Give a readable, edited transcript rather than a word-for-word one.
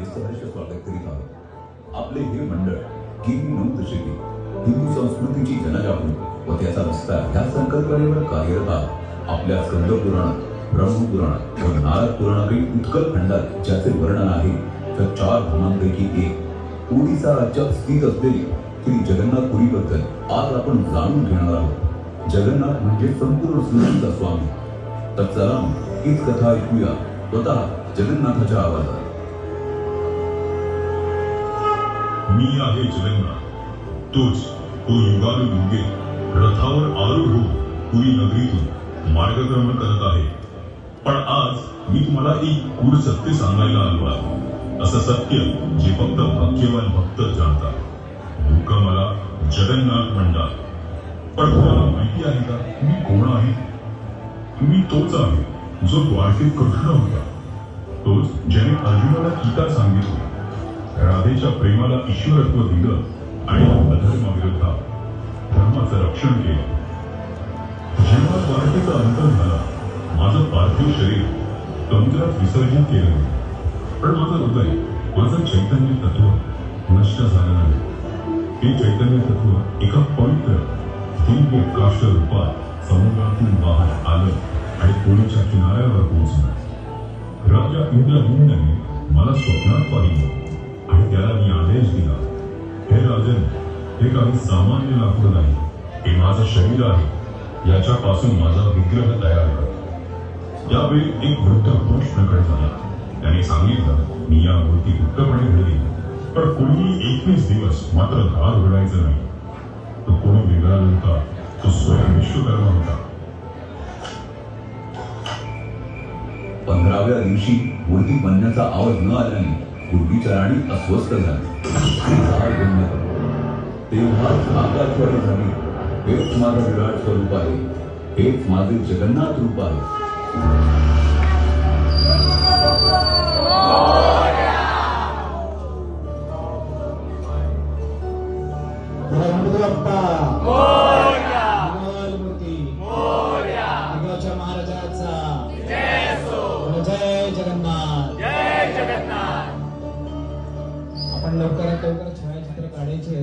आपले सहर्ष स्वागत करीत आहोत। आपले हे मंडळ गेली 9 दशके हिंदू संस्कृतीची जनजागृती व त्याचा विस्तार या संकल्पनेवर कार्यरत आहे। आपल्या स्कंद पुराणात, ब्रह्मपुराणात व नारद पुराणातील उत्कल खंडात ज्याचे वर्णन आहे त्या 4 धामांपैकी एक ओडिसा राज्यात स्थित असलेली श्री जगन्नाथपुरीबद्दल आज आपण जाणून घेणार आहोत। जगन्नाथ म्हणजे संपूर्ण सृष्टीचा स्वामी। तर चला हीच कथा ऐकूया स्वतः जगन्नाथाच्या आवाजात। मी आहे जगन्नाथ, तोच तो युगानुयुगे रथावर आरूढ होऊन पुरी नगरीतून मार्गक्रमण करत आहे। पण आज मी तुम्हाला एक गूढ सत्य सांगायला आलो आहे, असं सत्य जे फक्त भाग्यवान भक्तच जाणतात। लोक मला जगन्नाथ म्हणतात, पण तुम्हाला माहिती आहे का मी कोण आहे? मी तोच आहे जो द्वारकेत कृष्ण होता, तोच ज्याने अर्जुनाला गीता सांगितली, राधेच्या प्रेमाला ईश्वरत्व दिलं आणि अधर्माविरोधात धर्माचं रक्षण केलं। जेव्हा द्वारकेचा अंत झाला, माझं पार्थिव शरीर समुद्रात विसर्जित केलं गेलं, पण माझं हृदय, माझं चैतन्य तत्व नष्ट झालं नाही। हे चैतन्य तत्व एका पवित्र दिव्य काष्ठ रूपात समुद्रातून बाहेर आलं आणि पुरीच्या किनाऱ्यावर पोहोचलं। राजा इंद्रद्युम्नाने मला स्वप्नात पाहिलं आणि त्याला मी आदेश दिला, हे राजन, हे काही सामान्य लाकूड नाही, हे माझं शरीर आहे, याच्यापासून माझा विग्रह तयार कर। यावेळी एक वृद्ध पुरुष प्रकट झाला। त्याने सांगितलं, मी या मूर्ती गुप्तपणे घडली, पण कोणी 21 दिवस मात्र दार उघडायचं नाही। तो कोणी वेगळा नव्हता, तो स्वयं विश्वकर्मा होता। 15व्या दिवशी मूर्ती बनण्याचा आवाज न आल्याने गुरुचरणी अस्वस्थ झाले। तेव्हाच आकाशवाणी झाली, हेच माझं विराट स्वरूप आहे, हेच माझे जगन्नाथ रूप आहे। आपण लवकरात लवकर छायाचित्र काढायचे।